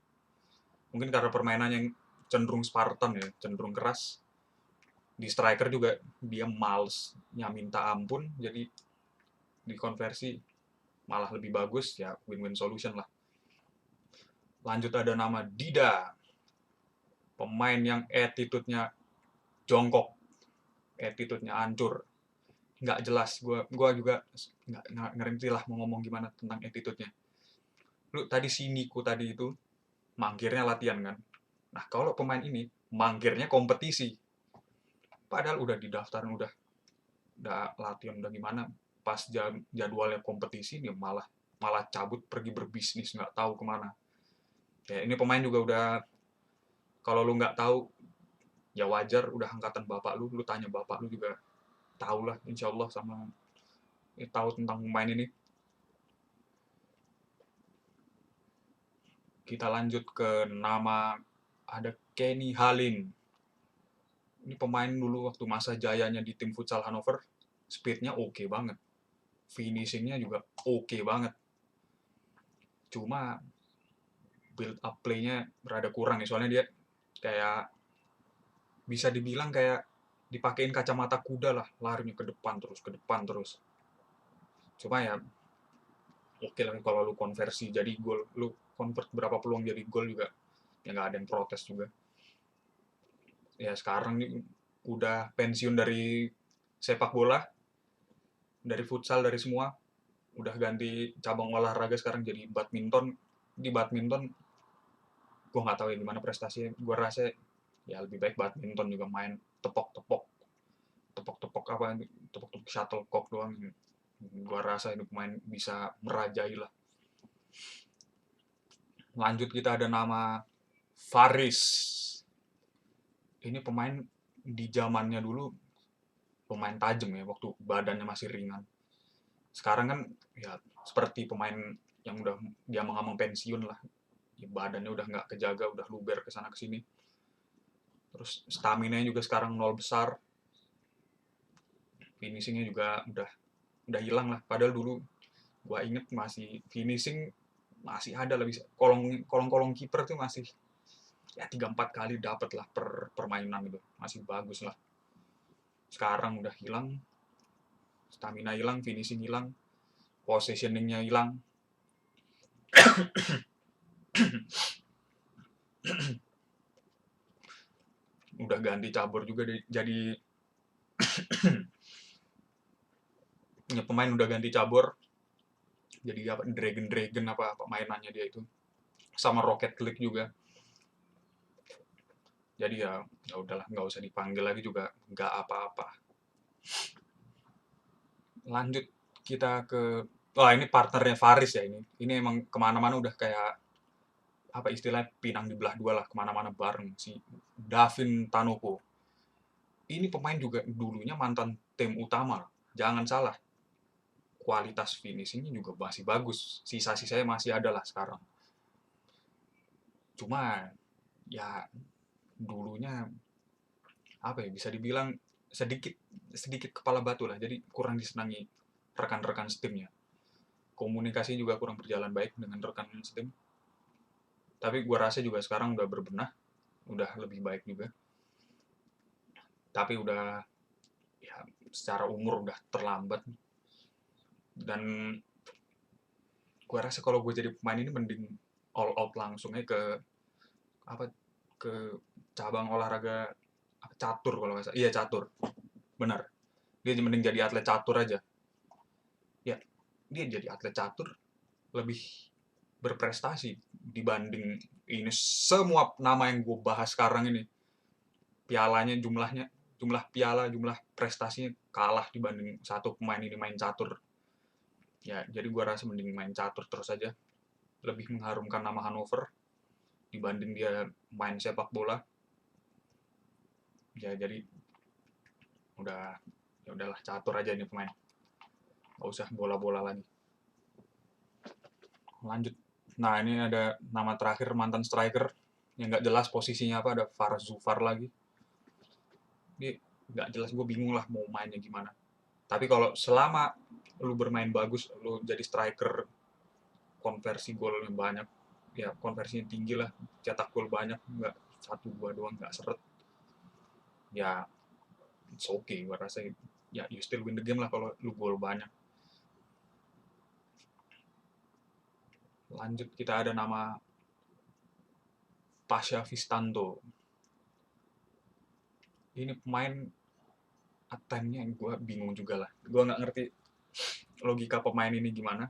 Mungkin karena permainan yang cenderung Spartan ya, cenderung keras. Di striker juga dia malesnya minta ampun, jadi dikonversi malah lebih bagus, ya win-win solution lah. Lanjut ada nama Dida, pemain yang attitude-nya jongkok, attitude-nya hancur, nggak jelas. Gua juga nggak ngerti lah mau ngomong gimana tentang attitude-nya. Lu tadi si Niku tadi itu mangkirnya latihan kan. Nah kalau pemain ini mangkirnya kompetisi, padahal udah didaftarin, udah latihan, udah gimana, pas jadwalnya kompetisi nih malah cabut pergi berbisnis nggak tahu kemana. Ya ini pemain juga udah, kalau lu nggak tahu ya wajar, udah angkatan bapak lu tanya bapak lu juga tahu lah insya Allah, sama tahu tentang pemain ini. Kita lanjut ke nama ada Kenny Halin. Ini pemain dulu waktu masa jayanya di tim futsal Hannover, speednya oke banget, finishingnya juga oke banget. Cuma build up play-nya rada kurang nih, soalnya dia kayak bisa dibilang kayak dipakein kacamata kuda lah, larinya ke depan terus, ke depan terus. Cuma ya oke lah kalau lu konversi jadi gol, lu convert berapa peluang jadi gol juga, ya nggak ada yang protes juga. Ya sekarang nih udah pensiun dari sepak bola, dari futsal, dari semua, udah ganti cabang olahraga sekarang jadi badminton. Di badminton gue nggak tahu ya gimana prestasinya, gue rasa ya lebih baik badminton juga, main tepok-tepok, tepok-tepok apa, tepok-tepok shuttlecock doang. Gue rasa ini pemain bisa merajai lah. Lanjut, kita ada nama Faris. Ini pemain di zamannya dulu pemain tajam ya, waktu badannya masih ringan. Sekarang kan ya seperti pemain yang udah dia mengamang pensiun lah. Ya, badannya udah nggak kejaga, udah luber ke sana ke sini. Terus stamina-nya juga sekarang nol besar. Finishingnya juga udah hilang lah. Padahal dulu gua inget masih finishing masih ada lah, bisa kolong kiper tuh masih ya 3-4 kali dapat lah per permainan itu, masih bagus lah. Sekarang udah hilang, stamina hilang, finishing hilang, positioningnya hilang. Udah ganti cabur juga jadi ya, pemain udah ganti cabur jadi apa, Dragon apa mainannya dia itu, sama Rocket League juga. Jadi ya udahlah, nggak usah dipanggil lagi juga nggak apa-apa. Lanjut kita ke, wah ini partnernya Faris ya, ini emang kemana-mana udah kayak apa istilahnya, pinang di belah dua lah, kemana-mana bareng, si Davin Tanoko. Ini pemain juga dulunya mantan tim utama, jangan salah, kualitas finishingnya juga masih bagus, sisa-sisanya masih ada lah sekarang. Cuma ya dulunya apa ya, bisa dibilang sedikit sedikit kepala batu lah, jadi kurang disenangi rekan-rekan setimnya. Komunikasi juga kurang berjalan baik dengan rekan setim. Tapi gua rasa juga sekarang udah berbenah, udah lebih baik juga. Tapi udah ya secara umur udah terlambat. Dan gua rasa kalau gue jadi pemain ini mending all out langsungnya ke apa, ke cabang olahraga catur kalau nggak salah. Iya catur, benar. Dia mending jadi atlet catur aja. Ya, dia jadi atlet catur lebih berprestasi dibanding ini semua nama yang gue bahas sekarang ini. Pialanya, jumlah piala, jumlah prestasinya kalah dibanding satu pemain ini main catur. Ya, jadi gue rasa mending main catur terus aja. Lebih mengharumkan nama Hannover dibanding dia main sepak bola. Ya, jadi ya udahlah catur aja nih pemain. Gak usah bola-bola lagi. Lanjut. Nah, ini ada nama terakhir mantan striker yang nggak jelas posisinya apa, ada Faraz Zufar lagi. Dia nggak jelas, gue bingung lah mau mainnya gimana. Tapi kalau selama lu bermain bagus, lu jadi striker, konversi golnya banyak, ya konversinya tinggi lah, cetak gol banyak, nggak satu dua doang, nggak seret. Ya, it's okay, gue rasa ya you still win the game lah kalau lu gol banyak. Lanjut, kita ada nama Pasha Vistanto. Ini pemain attempt-nya gue bingung juga lah. Gue nggak ngerti logika pemain ini gimana.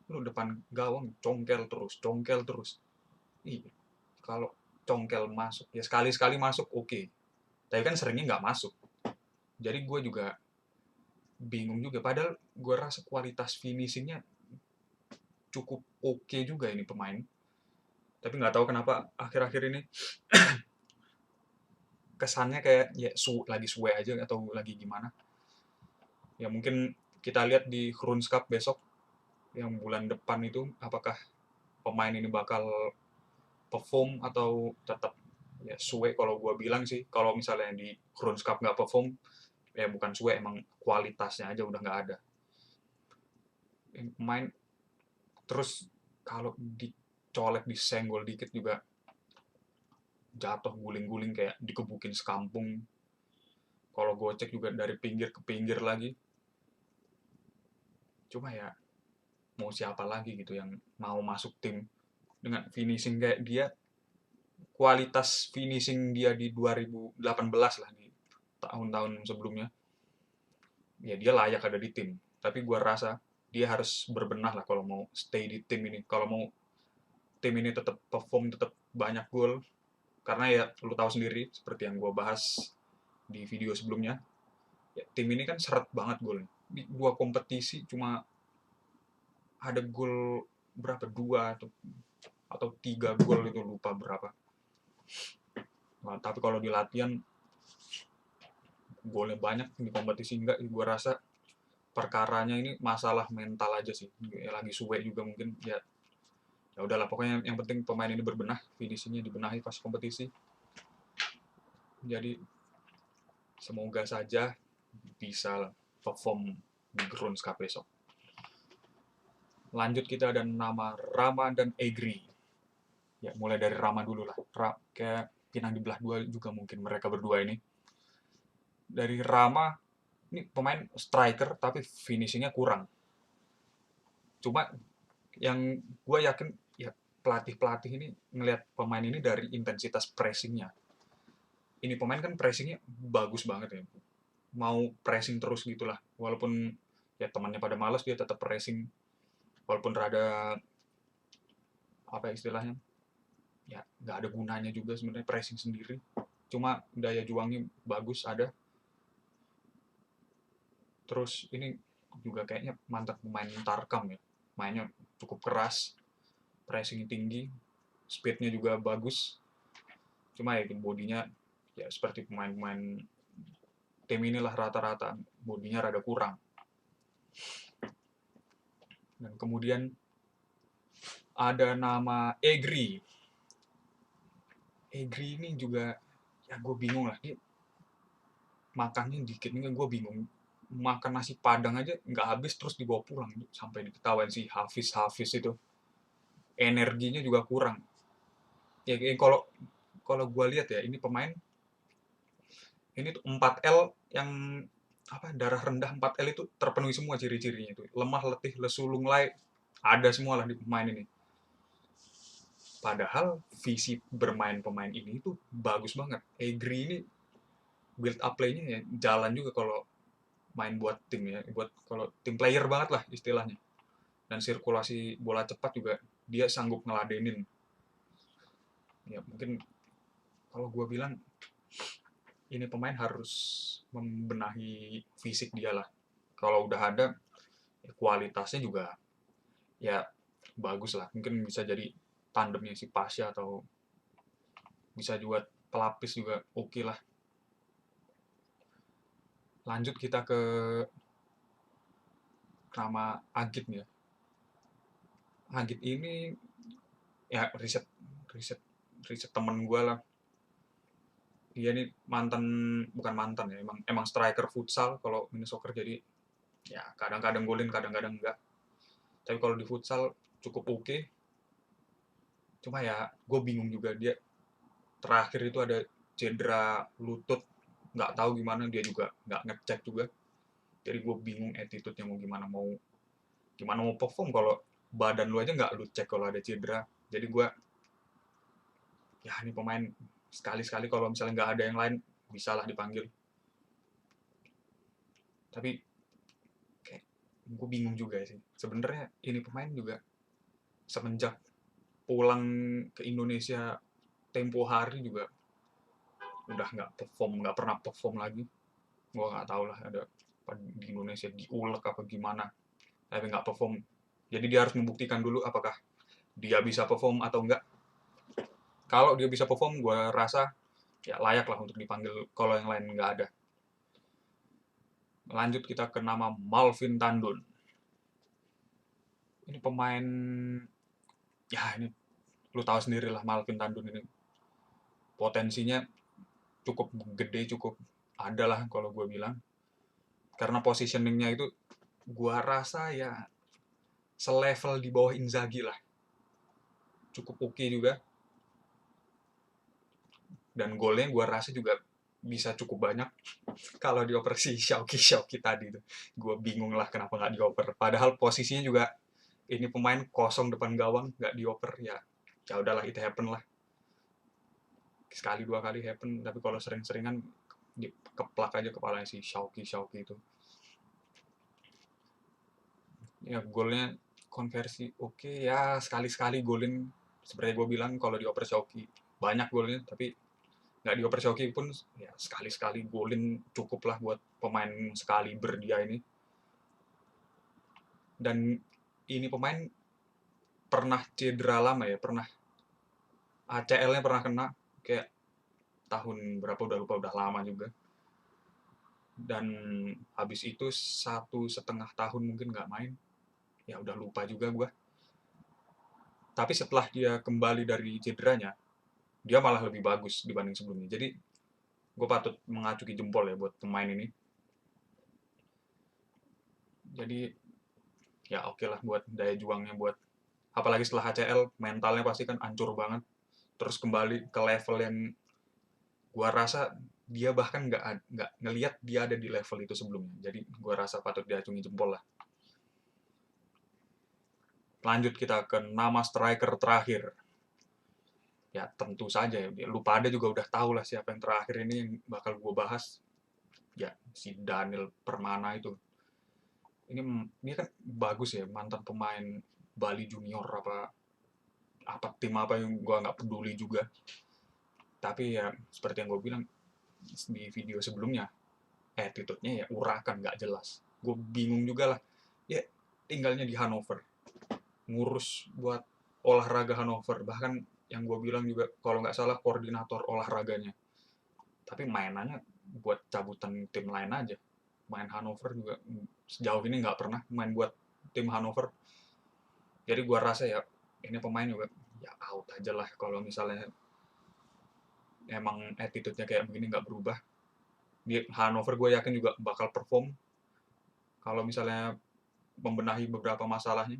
Lu depan gawang congkel terus. Iya, kalau congkel masuk, ya sekali-sekali masuk oke. Tapi kan seringnya nggak masuk. Jadi gue juga bingung juga. Padahal gue rasa kualitas finishingnya cukup oke juga ini pemain. Tapi nggak tahu kenapa akhir-akhir ini kesannya kayak ya lagi suwe aja atau lagi gimana. Ya mungkin kita lihat di Kroons Cup besok yang bulan depan itu, apakah pemain ini bakal perform atau tetap ya suwe kalau gue bilang sih, kalau misalnya di Crunch Cup nggak perform, ya bukan suwe, emang kualitasnya aja udah nggak ada. Main terus kalau dicolek, disenggol dikit juga jatuh guling-guling kayak dikebukin sekampung. Kalau gocek juga dari pinggir ke pinggir lagi. Cuma ya mau siapa lagi gitu yang mau masuk tim dengan finishing kayak dia, kualitas finishing dia di 2018 lah, di tahun-tahun sebelumnya, ya dia layak ada di tim. Tapi gue rasa dia harus berbenah lah kalau mau stay di tim ini. Kalau mau tim ini tetap perform, tetap banyak gol. Karena ya lu tahu sendiri, seperti yang gue bahas di video sebelumnya, ya, tim ini kan seret banget golnya. Di 2 kompetisi cuma ada gol berapa? 2 atau 3 gol itu, lupa berapa. Nah, tapi kalau di latihan golnya banyak, di kompetisi enggak. Gue rasa perkaranya ini masalah mental aja sih. Ya, lagi suwe juga mungkin, ya. Ya udahlah, pokoknya yang penting pemain ini berbenah, finishingnya dibenahi pas kompetisi. Jadi semoga saja bisa perform di Grounds Cup besok. Lanjut, kita ada nama Rama dan Egri. Ya mulai dari Rama dulu lah. Kayak pinang di belah dua juga mungkin mereka berdua ini. Dari Rama, ini pemain striker tapi finishingnya kurang. Cuma yang gue yakin, ya pelatih-pelatih ini ngelihat pemain ini dari intensitas pressingnya. Ini pemain kan pressingnya bagus banget ya. Mau pressing terus gitulah. Walaupun ya temannya pada males, dia tetap pressing. Walaupun rada, apa istilahnya, ya nggak ada gunanya juga sebenarnya pressing sendiri. Cuma daya juangnya bagus ada. Terus ini juga kayaknya mantap pemain Tarkam ya. Mainnya cukup keras, pressing tinggi, speednya juga bagus. Cuma ya bodinya ya seperti pemain-pemain tim inilah, rata-rata bodinya rada kurang. Dan kemudian ada nama Egri. Egri ini juga ya gue bingung lah, dia makannya dikit nih, gue bingung. Makan nasi padang aja nggak habis terus dibawa pulang, sampai diketawain si Hafiz itu. Energinya juga kurang. Ya kalau kalau gue lihat ya, ini pemain ini tuh 4L yang apa, darah rendah 4L itu terpenuhi semua ciri-cirinya itu. Lemah, letih, lesu, lunglai, ada semua lah di pemain ini. Padahal visi bermain pemain ini itu bagus banget. Egri ini build up play-nya ya jalan juga kalau main buat tim ya, buat kalau tim player banget lah istilahnya. Dan sirkulasi bola cepat juga dia sanggup ngeladenin. Ya mungkin kalau gue bilang ini pemain harus membenahi fisik dia lah. Kalau udah ada, ya kualitasnya juga ya bagus lah. Mungkin bisa jadi tandemnya si Pasha, atau bisa juga pelapis juga oke lah. Lanjut kita ke nama Agit ya. Agit ini ya riset riset riset temen gue lah. Dia ini mantan, bukan mantan ya, emang striker futsal kalau mini soccer. Jadi ya kadang-kadang golin, kadang-kadang enggak. Tapi kalau di futsal cukup oke. Cuma ya gue bingung juga, dia terakhir itu ada cedera lutut, nggak tahu gimana, dia juga nggak ngecek juga. Jadi gue bingung attitude-nya mau gimana mau perform kalau badan lu aja nggak lu cek kalau ada cedera. Jadi gue, ya ini pemain sekali-sekali kalau misalnya nggak ada yang lain bisalah dipanggil. Tapi kayak gue bingung juga sih sebenarnya, ini pemain juga semenjak pulang ke Indonesia tempo hari juga udah nggak pernah perform lagi. Gue nggak tahu lah, ada di Indonesia diulek apa gimana, tapi nggak perform. Jadi dia harus membuktikan dulu apakah dia bisa perform atau enggak. Kalau dia bisa perform, gue rasa ya layak lah untuk dipanggil kalau yang lain nggak ada. Lanjut kita ke nama Malvin Tandun. Ini pemain, ya ini lu tahu sendiri lah, Malvin Tandun ini potensinya cukup gede, cukup ada lah kalau gue bilang. Karena positioningnya itu gue rasa ya selevel di bawah Inzaghi lah. Cukup oke juga. Dan golnya gue rasa juga bisa cukup banyak kalau dioper si Shauki tadi tuh. Gue bingung lah kenapa nggak dioper. Padahal posisinya juga ini pemain kosong depan gawang, nggak dioper ya. Ya udahlah, it happen lah. Sekali dua kali happen, tapi kalau sering-seringan keplak aja kepalanya si Shauki itu. Ya golnya konversi oke ya, sekali-sekali golin seperti gue bilang kalau dioper Shauki banyak golnya, tapi nggak dioper Shauki pun ya sekali-sekali golin cukup lah buat pemain sekali berdia ini. Dan ini pemain pernah cedera lama ya, pernah ACL-nya pernah kena kayak tahun berapa udah lupa, udah lama juga. Dan habis itu 1,5 tahun mungkin nggak main, ya udah lupa juga gue. Tapi setelah dia kembali dari cederanya, dia malah lebih bagus dibanding sebelumnya. Jadi gue patut mengacuki jempol ya buat pemain ini. Jadi ya oke lah buat daya juangnya, buat apalagi setelah HCL mentalnya pasti kan hancur banget. Terus kembali ke level yang gue rasa dia bahkan nggak ngelihat dia ada di level itu sebelumnya. Jadi gue rasa patut diacungi jempol lah. Lanjut kita ke nama striker terakhir. Ya tentu saja ya, lu pada juga udah tahu lah siapa yang terakhir ini yang bakal gue bahas. Ya si Daniel Permana itu. Ini kan bagus ya, mantan pemain Bali Junior apa tim apa yang gue nggak peduli juga. Tapi ya seperti yang gue bilang di video sebelumnya, attitude-nya ya urakan, nggak jelas. Gue bingung juga lah. Ya tinggalnya di Hannover, ngurus buat olahraga Hannover, bahkan yang gue bilang juga kalau nggak salah koordinator olahraganya, tapi mainannya buat cabutan tim lain aja. Main Hannover juga sejauh ini nggak pernah main buat tim Hannover. Jadi gue rasa ya ini pemain juga ya out aja lah kalau misalnya emang attitude-nya kayak begini nggak berubah. Di Hannover gue yakin juga bakal perform kalau misalnya membenahi beberapa masalahnya.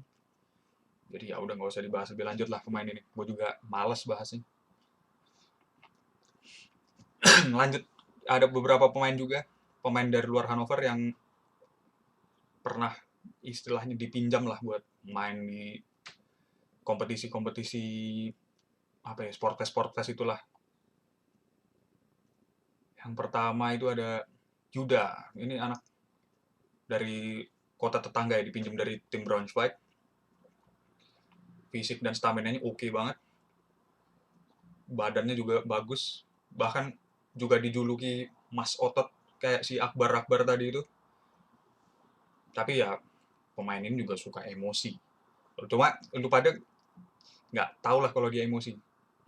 Jadi ya udah nggak usah dibahas lebih lanjut lah pemain ini. Gue juga males bahasnya. Lanjut, ada beberapa pemain juga, pemain dari luar Hannover yang pernah istilahnya dipinjam lah buat main di kompetisi-kompetisi apa ya, sport itulah. Yang pertama itu ada Yuda. Ini anak dari kota tetangga ya, dipinjam dari tim Braunschweig. Fisik dan stamina-nya oke banget. Badannya juga bagus. Bahkan juga dijuluki Mas Otot kayak si Akbar tadi itu. Tapi ya pemain ini juga suka emosi. Cuma lu pada nggak tahu lah kalau dia emosi.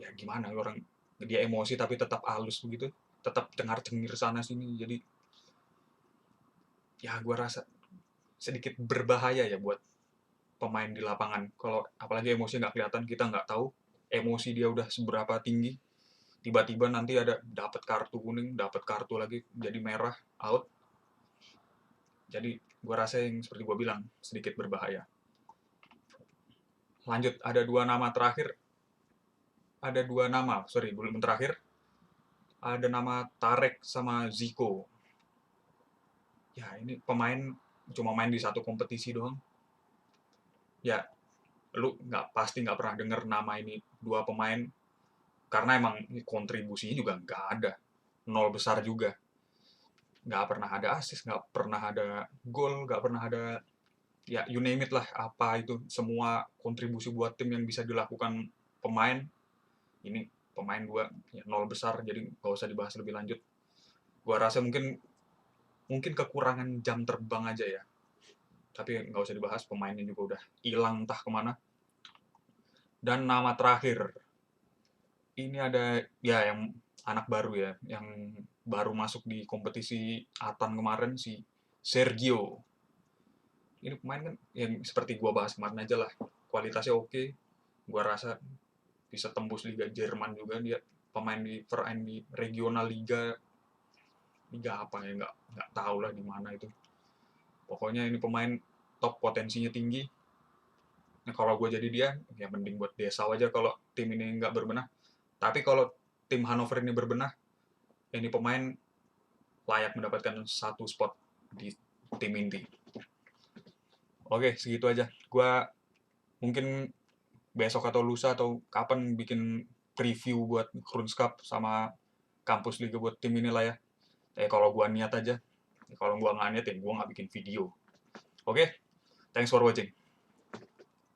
Ya gimana orang dia emosi tapi tetap halus begitu, tetap cengar-cengir sana sini. Jadi ya gue rasa sedikit berbahaya ya buat pemain di lapangan. Kalau apalagi emosi nggak kelihatan, kita nggak tahu emosi dia udah seberapa tinggi. Tiba-tiba nanti ada dapat kartu kuning, dapat kartu lagi jadi merah, out. Jadi gue rasa yang seperti gue bilang sedikit berbahaya. Lanjut, ada dua nama terakhir. Belum terakhir. Ada nama Tarek sama Zico. Ya ini pemain cuma main di satu kompetisi doang. Ya lu pasti nggak pernah denger nama ini dua pemain karena emang kontribusinya juga nggak ada, nol besar juga, nggak pernah ada assist, nggak pernah ada gol, nggak pernah ada ya you name it lah, apa itu semua kontribusi buat tim yang bisa dilakukan pemain ini, pemain dua ya, nol besar. Jadi nggak usah dibahas lebih lanjut. Gua rasa mungkin kekurangan jam terbang aja ya, tapi nggak usah dibahas, pemainnya juga udah hilang entah kemana. Dan nama terakhir ini ada ya yang anak baru ya, yang baru masuk di kompetisi Atan kemarin, si Sergio. Ini pemain kan yang seperti gua bahas kemarin aja lah, kualitasnya oke. Gua rasa bisa tembus Liga Jerman juga dia. pemain di regional liga apa ya, nggak tahu lah di mana itu. Pokoknya ini pemain top, potensinya tinggi. Nah, kalau gue jadi dia, ya mending buat Dessau aja kalau tim ini nggak berbenah. Tapi kalau tim Hannover ini berbenah, ini pemain layak mendapatkan satu spot di tim inti. Oke, segitu aja. Gue mungkin besok atau lusa atau kapan bikin preview buat Kroons Cup sama kampus liga buat tim ini lah ya. Kalau gue niat aja. Kalau gue nggak niat ya gue nggak bikin video. Oke, thanks for watching.